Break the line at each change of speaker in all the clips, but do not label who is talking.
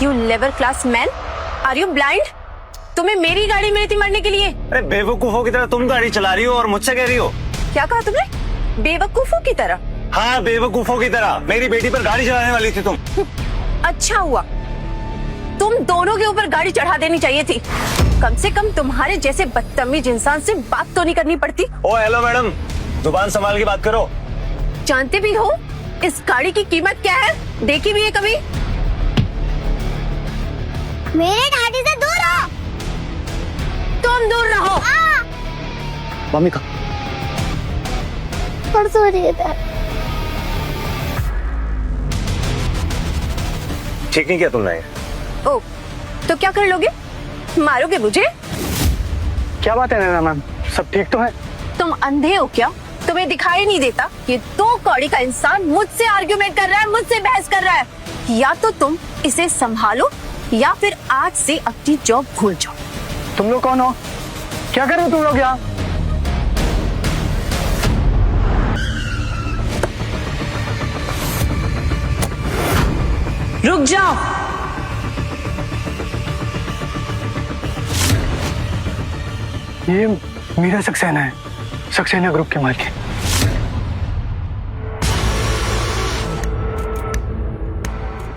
You level class man, are you blind? तुम्हें मेरी गाड़ी मिली थी मरने के लिए।
अरे बेवकूफों की तरह तुम गाड़ी चला रही हो और मुझसे कह रही हो।
क्या कहा तुमने? बेवकूफों की तरह?
हाँ, बेवकूफों की तरह। मेरी बेटी पर गाड़ी चलाने वाली थी तुम।
अच्छा हुआ, तुम दोनों के ऊपर गाड़ी चढ़ा देनी चाहिए थी। कम से कम तुम्हारे जैसे बदतमीज इंसान से बात तो नहीं करनी पड़ती।
ओ हेलो मैडम, जुबान संभाल के बात करो।
जानते भी हो इस गाड़ी की कीमत क्या है? देखी भी है कभी?
मेरे डैडी से दूर हो।
तुम दूर रहो।
मम्मी का
परसों रही है।
ठीक नहीं किया तुमने।
ओ, तो क्या कर लोगे? मारोगे मुझे?
क्या बात है नैना मैम, सब ठीक तो है?
तुम अंधे हो क्या? तुम्हें दिखाई नहीं देता ये दो कौड़ी का इंसान मुझसे आर्ग्यूमेंट कर रहा है, मुझसे बहस कर रहा है। या तो तुम इसे संभालो या फिर आज से अपनी जॉब भूल जाओ।
तुम लोग कौन हो? क्या कर रहे हो तुम लोग यहाँ?
रुक जाओ।
ये मीरा सक्सेना है, सक्सेना ग्रुप के मालिक।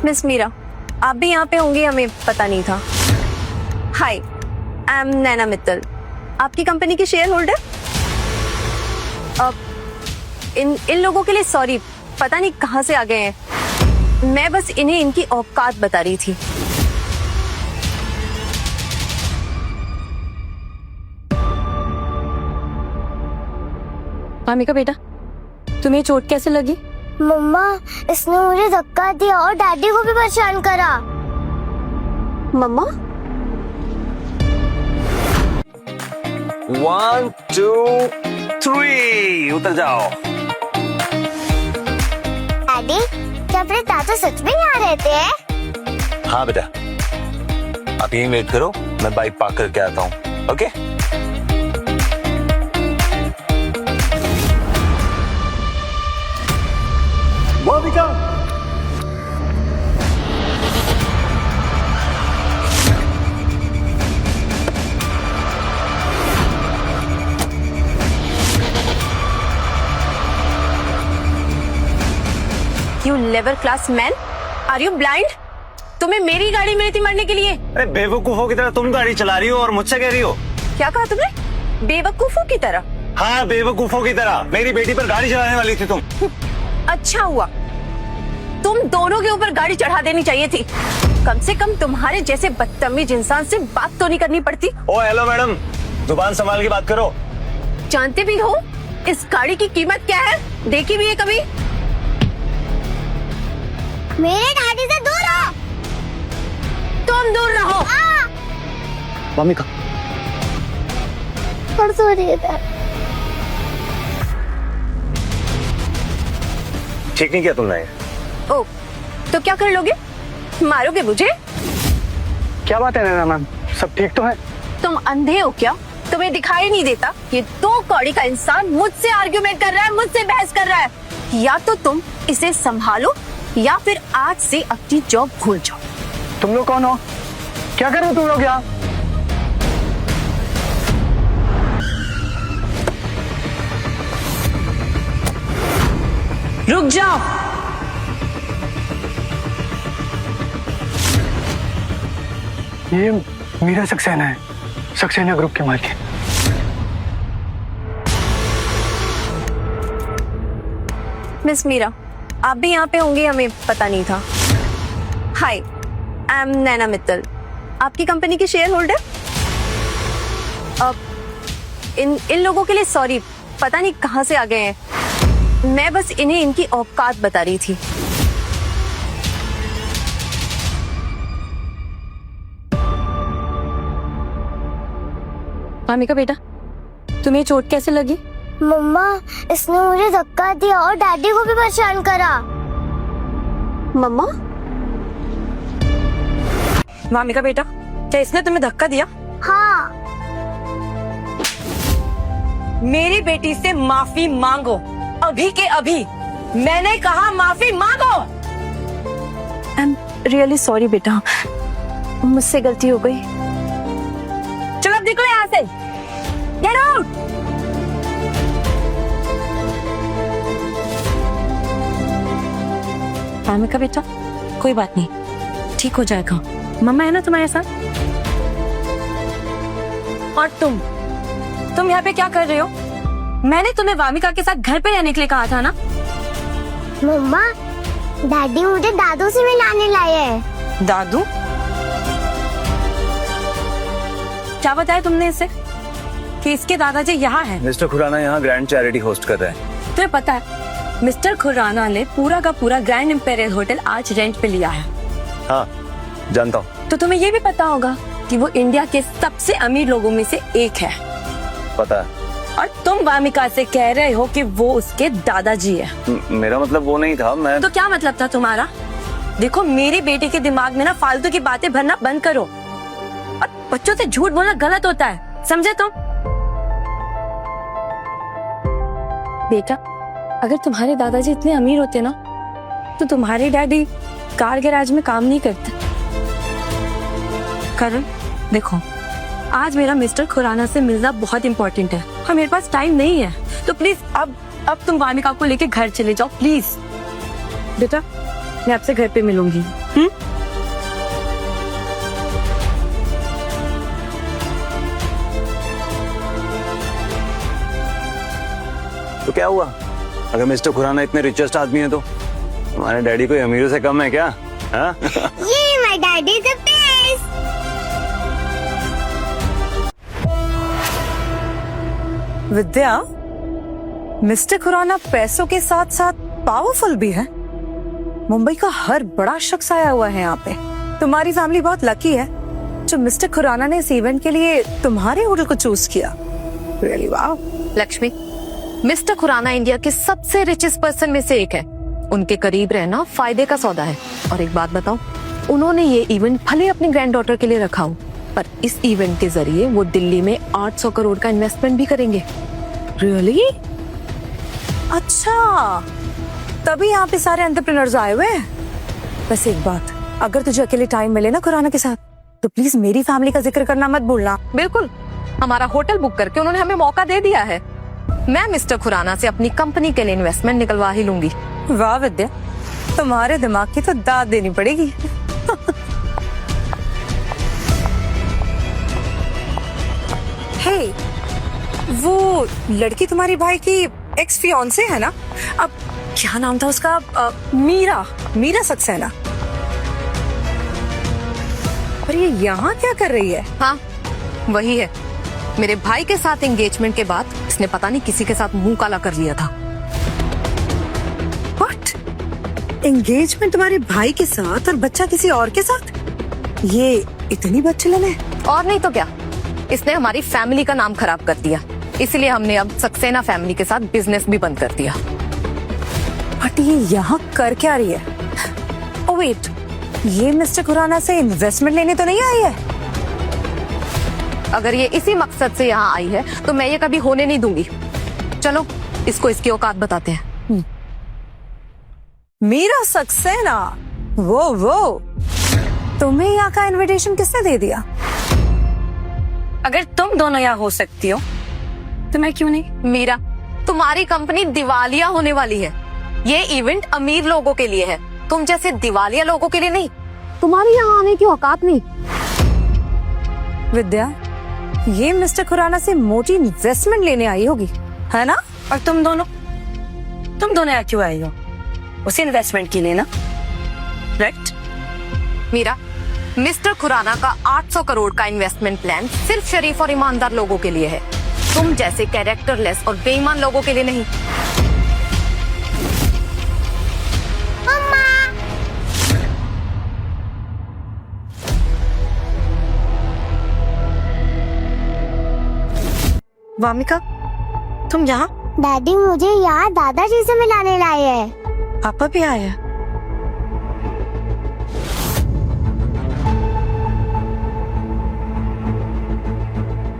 मिस मीरा, आप भी यहाँ पे होंगे, हमें पता नहीं था। हाय, आई एम नैना मित्तल, आपकी कंपनी की शेयर होल्डर। इन लोगों के लिए सॉरी, पता नहीं कहाँ से आ गए हैं। मैं बस इन्हें इनकी औकात बता रही थी। मामिका बेटा, तुम्हें चोट कैसे लगी?
मम्मा, इसने मुझे धक्का दिया और डैडी को भी परेशान करा।
मम्मा?
1 2 3 उतर जाओ।
डैडी, क्या अपने चाचा सच में यहाँ रहते हैं?
हाँ बेटा, आप यहीं वेट करो, मैं बाइक पार्क करके आता हूँ। Okay?
Monica,
You level class man, are you blind? तुम्हें मेरी गाड़ी मिली थी मरने के लिए।
अरे बेवकूफों की तरह तुम गाड़ी चला रही हो और मुझसे कह रही हो।
क्या कहा तुमने? बेवकूफों की तरह?
हाँ, बेवकूफों की तरह। मेरी बेटी पर गाड़ी चलाने वाली थी तुम।
अच्छा हुआ, तुम दोनों के ऊपर गाड़ी चढ़ा देनी चाहिए थी। कम से कम तुम्हारे जैसे बदतमीज इंसान से बात तो नहीं करनी पड़ती।
ओ हेलो मैडम, जुबान संभाल के बात करो।
जानते भी हो इस गाड़ी की कीमत क्या है? देखी भी है कभी?
मेरे डैडी से दूर हो।
तुम दूर रहो।
मम्मी का
परसों रही है।
ठीक नहीं किया तुमने।
ओ, तो क्या कर लोगे? मारोगे मुझे?
क्या बात है नैना मैम, सब ठीक तो है?
तुम अंधे हो क्या? तुम्हें दिखाई नहीं देता ये दो कौड़ी का इंसान मुझसे आर्ग्यूमेंट कर रहा है, मुझसे बहस कर रहा है। या तो तुम इसे संभालो या फिर आज से अपनी जॉब भूल जाओ।
तुम लोग कौन हो? क्या कर रहे हो तुम लोग यहाँ?
रुक जाओ।
ये मीरा सक्सेना है, सक्सेना ग्रुप के मालिक।
मिस मीरा, आप भी यहाँ पे होंगे, हमें पता नहीं था। हाय, आई एम नैना मित्तल, आपकी कंपनी की शेयर होल्डर। इन लोगों के लिए सॉरी, पता नहीं कहाँ से आ गए हैं। मैं बस इन्हें इनकी औकात बता रही थी। मामिका बेटा, तुम्हें चोट कैसे लगी?
मम्मा, इसने मुझे धक्का दिया और डैडी को भी परेशान करा।
मम्मा? मामिका बेटा, क्या इसने तुम्हें धक्का दिया?
हाँ।
मेरी बेटी से माफी मांगो, अभी के अभी। मैंने कहा माफी मांगो। आई एम रियली सॉरी बेटा, मुझसे गलती हो गई। चलो अब निकलो यहाँ से। Get out.
का बेटा कोई बात नहीं, ठीक हो जाएगा। मम्मा है ना तुम्हारे साथ। और तुम यहाँ पे क्या कर रहे हो? मैंने तुम्हें वामिका के साथ घर पे रहने के लिए कहा था ना।
मम्मा, डैडी मुझे दादू से मिलाने लाए हैं।
दादू? क्या बताया तुमने इसे कि इसके दादाजी यहाँ हैं?
मिस्टर खुराना यहाँ ग्रैंड चैरिटी होस्ट कर रहे हैं।
तुम्हें पता है मिस्टर खुराना ने पूरा का पूरा ग्रैंड इंपेरियल होटल आज रेंट पे लिया है।
हाँ जानता हूँ।
तो तुम्हें ये भी पता होगा कि वो इंडिया के सबसे अमीर लोगों में से एक है।
पता है।
और तुम वामिका से कह रहे हो कि वो उसके दादाजी है।
मेरा मतलब वो नहीं था। मैं
तो क्या मतलब था तुम्हारा? देखो मेरी बेटी के दिमाग में ना फालतू की बातें भरना बंद करो। और बच्चों से झूठ बोलना गलत होता है, समझे तुम? बेटा अगर तुम्हारे दादाजी इतने अमीर होते ना तो तुम्हारे डैडी कार गैराज में काम नहीं करते। करण देखो, आज मेरा मिस्टर खुराना से मिलना बहुत इम्पोर्टेंट है और मेरे पास टाइम नहीं है, तो प्लीज अब तुम वामिका को लेके घर चले जाओ प्लीज। बेटा मैं आपसे घर पे मिलूंगी।
तो क्या हुआ? अगर मिस्टर खुराना इतने रिचेस्ट आदमी है तो हमारे डैडी कोई अमीरों से कम है क्या? हाँ?
ये my daddy is the best.
Vidya, mister Khurana पैसों के साथ साथ पावरफुल भी है। मुंबई का हर बड़ा शख्स आया हुआ है यहाँ पे। तुम्हारी फैमिली बहुत लकी है जो मिस्टर खुराना ने इस इवेंट के लिए तुम्हारे होटल को चूज किया। Really wow.
Lakshmi, mister Khurana India के सबसे रिचेस्ट पर्सन में से एक है। उनके करीब रहना फायदे का सौदा है। और एक बात बताऊं, उन्होंने ये इवेंट भले अपनी ग्रैंड डॉटर के लिए रखा हो, पर इस इवेंट के जरिए वो दिल्ली में 800 करोड़ का इन्वेस्टमेंट भी करेंगे।
रियली? अच्छा, तभी यहाँ पे सारे एंटरप्रेन्योर्स आए हुए हैं। बस एक बात, अगर तुझे अकेले टाइम मिले ना खुराना के साथ तो प्लीज मेरी फैमिली का जिक्र करना मत भूलना।
बिल्कुल, हमारा होटल बुक करके उन्होंने हमें मौका दे दिया है। मैं मिस्टर खुराना से अपनी कंपनी के लिए इन्वेस्टमेंट निकलवा ही लूंगी।
वाह विद्या, तुम्हारे दिमाग की तो दाद देनी पड़ेगी। हे, वो लड़की तुम्हारी भाई की एक्स फियांसे है ना? अब क्या नाम था उसका? मीरा सक्सेना। पर ये यहाँ क्या कर रही है?
हाँ वही है। मेरे भाई के साथ एंगेजमेंट के बाद इसने पता नहीं किसी के साथ मुंह काला कर लिया था।
व्हाट? एंगेजमेंट तुम्हारे भाई के साथ और बच्चा किसी और के साथ? ये इतनी बदचलन है?
और नहीं तो क्या, इसने हमारी फैमिली का नाम खराब कर दिया। इसलिए हमने अब सक्सेना फैमिली के साथ बिजनेस भी बंद कर दिया।
बट ये यहाँ कर क्या रही है? ओह वेट, ये मिस्टर खुराना से इन्वेस्टमेंट लेने तो नहीं आई है?
अगर ये इसी मकसद से यहाँ आई है तो मैं ये कभी होने नहीं दूंगी। चलो इसको इसकी औकात बताते हैं।
मीरा सक्सेना, वो तुम्हें यहाँ का इनविटेशन किसने दे दिया?
अगर तुम दोनों यहाँ हो सकती हो तो मैं क्यों नहीं?
मीरा, तुम्हारी कंपनी दिवालिया होने वाली है। ये इवेंट अमीर लोगों के लिए है, तुम जैसे दिवालिया लोगों के लिए नहीं। तुम्हारी यहाँ आने की औकात नहीं।
विद्या, ये मिस्टर खुराना से मोटी इन्वेस्टमेंट लेने आई होगी, है ना?
और तुम दोनों यहाँ क्यों आई हो? उसी इन्वेस्टमेंट के लिए ना, राइट?
मीरा, मिस्टर खुराना का 800 करोड़ का इन्वेस्टमेंट प्लान सिर्फ शरीफ और ईमानदार लोगों के लिए है, तुम जैसे कैरेक्टरलेस और बेईमान लोगों के लिए नहीं।
वामिका, तुम यहाँ?
डैडी मुझे यहाँ दादाजी से मिलाने लाए हैं।
पापा भी आए हैं?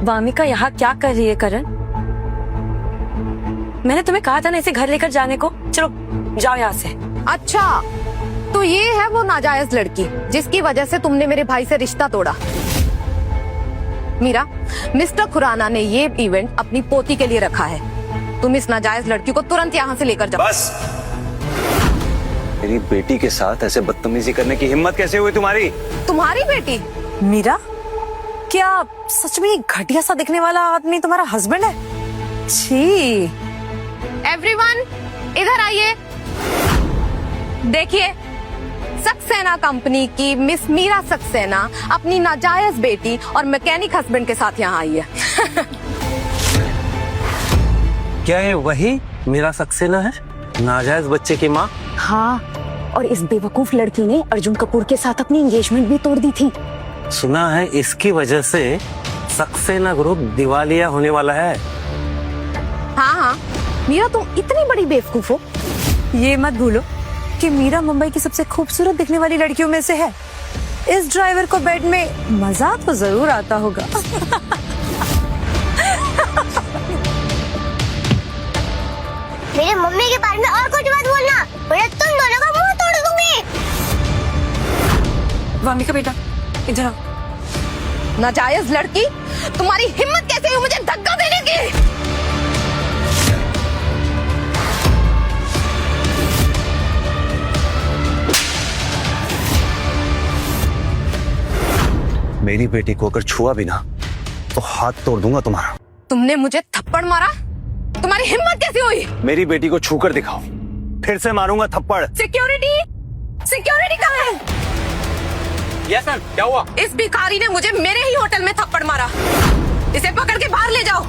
वामिका यहाँ क्या कर रही है करण? मैंने तुम्हें कहा था ना इसे घर लेकर जाने को। चलो जाओ यहाँ से।
अच्छा,
तो ये है वो नाजायज लड़की जिसकी वजह से तुमने मेरे भाई से रिश्ता तोड़ा। मीरा, मिस्टर खुराना ने ये इवेंट अपनी पोती के लिए रखा है। तुम इस नाजायज लड़की को तुरंत यहाँ से लेकर जाओ।
बस, मेरी बेटी के साथ ऐसे बदतमीजी करने की हिम्मत कैसे हुई तुम्हारी?
तुम्हारी बेटी?
मीरा, क्या सच में घटिया सा दिखने वाला आदमी तुम्हारा हस्बैंड है? छी।
एवरीवन इधर आइए। देखिए, सक्सेना कंपनी की मिस मीरा सक्सेना अपनी नाजायज बेटी और मैकेनिक हस्बैंड के साथ यहाँ आई है।
क्या है वही मेरा सक्सेना है, नाजायज बच्चे की माँ?
हाँ, और इस बेवकूफ लड़की ने अर्जुन कपूर के साथ अपनी एंगेजमेंट भी तोड़ दी थी।
सुना है इसकी वजह से सक्सेना ग्रुप दिवालिया होने वाला है।
हाँ, मीरा तुम इतनी बड़ी बेवकूफ हो।
ये मत भूलो कि मीरा मुंबई की सबसे खूबसूरत दिखने वाली लड़कियों में से है। इस ड्राइवर को बेड में मजा तो जरूर आता होगा।
मेरे मम्मी के बारे में और कुछ मत बोलना, वरना तुम दोनों का मुंह तोड़ दूंगी।
वामिका बेटा, इधर आओ।
नाजायज लड़की, तुम्हारी हिम्मत कैसे हुई मुझे धक्का देने की?
मेरी बेटी को अगर छुआ भी ना तो हाथ तोड़ दूंगा तुम्हारा।
तुमने मुझे थप्पड़ मारा? तुम्हारी हिम्मत कैसे हुई?
मेरी बेटी को छूकर दिखाओ, फिर से मारूंगा थप्पड़।
सिक्योरिटी, सिक्योरिटी कहाँ है?
यस सर, क्या हुआ?
इस भिखारी ने मुझे मेरे ही होटल में थप्पड़ मारा। इसे पकड़ के बाहर ले जाओ।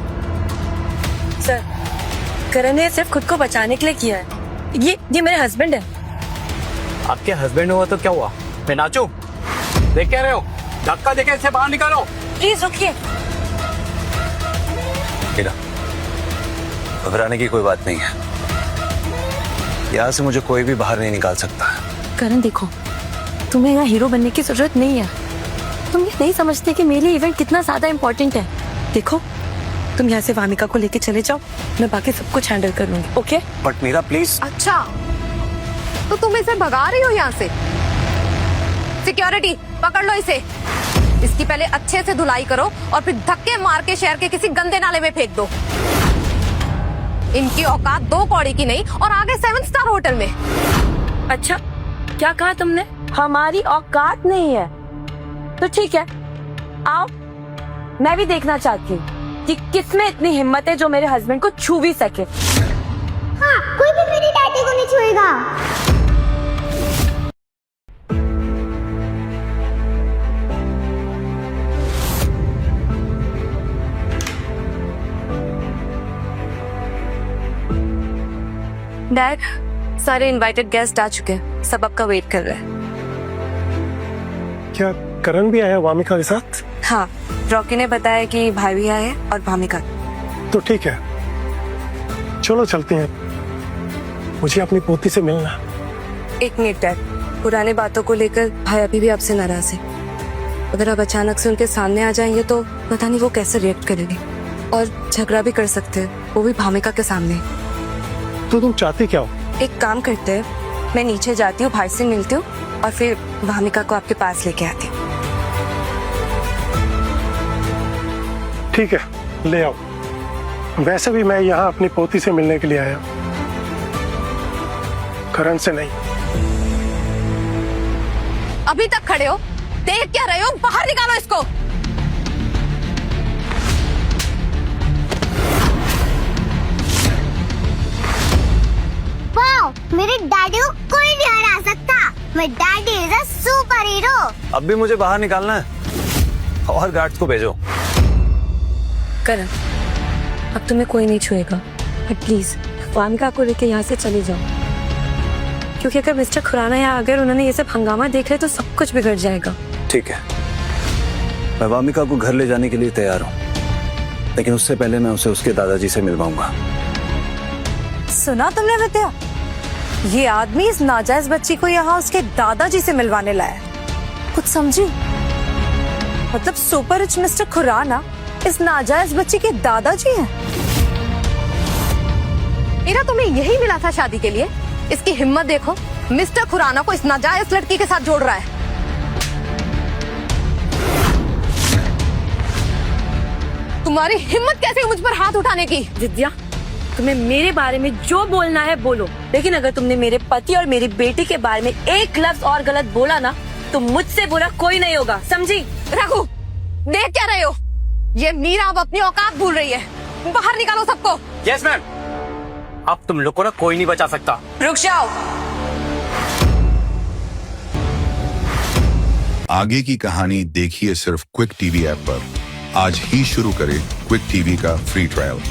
सर, करण ने सिर्फ खुद को बचाने के लिए किया है। ये मेरे हस्बैंड है।
आपके हस्बैंड हुआ तो क्या हुआ? मैं नाचूं? देख क्या रहे हो? धक्का देके इसे बाहर निकालो।
प्लीज रुकिए।
घबराने की कोई बात नहीं है, यहाँ से मुझे कोई भी बाहर नहीं निकाल सकता।
करण देखो, तुम्हें यहाँ हीरो बनने की जरूरत नहीं है। तुम ये नहीं समझते कि मेरे लिए इवेंट कितना ज्यादा इम्पोर्टेंट है। देखो, तुम यहाँ से वामिका को लेके चले जाओ, मैं बाकी सब कुछ हैंडल कर लूंगी। ओके?
But Meera please.
अच्छा, तो तुम इसे भगा रही हो यहाँ से? सिक्योरिटी, पकड़ लो इसे। इसकी पहले अच्छे से धुलाई करो और फिर धक्के मार के शहर के किसी गंदे नाले में फेंक दो। इनकी औकात 2 कौड़ी की नहीं और आगे 7 स्टार होटल में।
अच्छा, क्या कहा तुमने? हमारी औकात नहीं है तो ठीक है, आओ, मैं भी देखना चाहती हूँ कि किसमें इतनी हिम्मत है जो मेरे हस्बैंड को छू भी सके।
हाँ, कोई भी मेरी डैडी को नहीं छुएगा।
डैड, सारे इनवाइटेड गेस्ट आ चुके हैं, सब आपका वेट कर रहे हैं।
क्या करण भी आया वामिका के साथ?
हाँ, रॉकी ने बताया कि भाई भी आए और भामिका।
तो ठीक है, चलो चलते हैं, मुझे अपनी पोती से मिलना।
एक मिनट डैड, पुराने बातों को लेकर भाई अभी भी आपसे नाराज है। अगर आप अचानक से उनके सामने आ जाएंगे तो पता नहीं वो कैसे रिएक्ट करेंगे, और झगड़ा भी कर सकते हैं, वो भी भामिका के सामने।
तो तुम चाहती क्या हो?
एक काम करते हैं, मैं नीचे जाती हूँ, भाई से मिलती हूँ और फिर भामिका को आपके पास लेके आती हूँ।
ठीक है, ले आओ। वैसे भी मैं यहाँ अपनी पोती से मिलने के लिए आया, करण से नहीं।
अभी तक खड़े हो, देख क्या रहे हो? बाहर निकालो इसको।
वाओ, मेरे डैडी को कोई नहीं हरा सकता। मेरा daddy is a super hero.
अब भी मुझे बाहर निकालना है और गार्ड्स को भेजो।
करण, अब तुम्हें कोई नहीं छुएगा, बट प्लीज वामिका को लेके यहाँ से चले जाओ, क्योंकि अगर मिस्टर खुराना यहाँ अगर उन्होंने ये सब हंगामा देख लिया तो सब कुछ बिगड़ जाएगा।
ठीक है, मैं वामिका को घर ले जाने के लिए तैयार हूँ, लेकिन उससे पहले मैं उसे उसके दादाजी से मिलवाऊंगा।
सुना तुमने विद्या? ये आदमी इस नाजायज बच्ची को यहाँ उसके दादाजी से मिलवाने लाया। कुछ समझी? मतलब सुपर रिच मिस्टर खुराना इस नाजायज बच्ची के दादाजी हैं।
मेरा तुम्हें यही मिला था शादी के लिए। इसकी हिम्मत देखो, मिस्टर खुराना को इस नाजायज लड़की के साथ जोड़ रहा है। तुम्हारी हिम्मत कैसे हुई मुझ पर हाथ उठाने की?
विद्या, तुम्हें मेरे बारे में जो बोलना है बोलो, लेकिन अगर तुमने मेरे पति और मेरी बेटी के बारे में एक लफ्ज और गलत बोला ना, तो मुझसे बुरा कोई नहीं होगा, समझी?
रघु, देख क्या रहे हो? ये मीरा अब अपनी औकात भूल रही है। बाहर निकालो सबको।
Yes ma'am. अब तुम लोग को ना कोई नहीं बचा सकता।
रुक जाओ।
आगे की कहानी देखिए सिर्फ क्विक टीवी ऐप पर। आज ही शुरू करें क्विक टीवी का फ्री ट्रायल।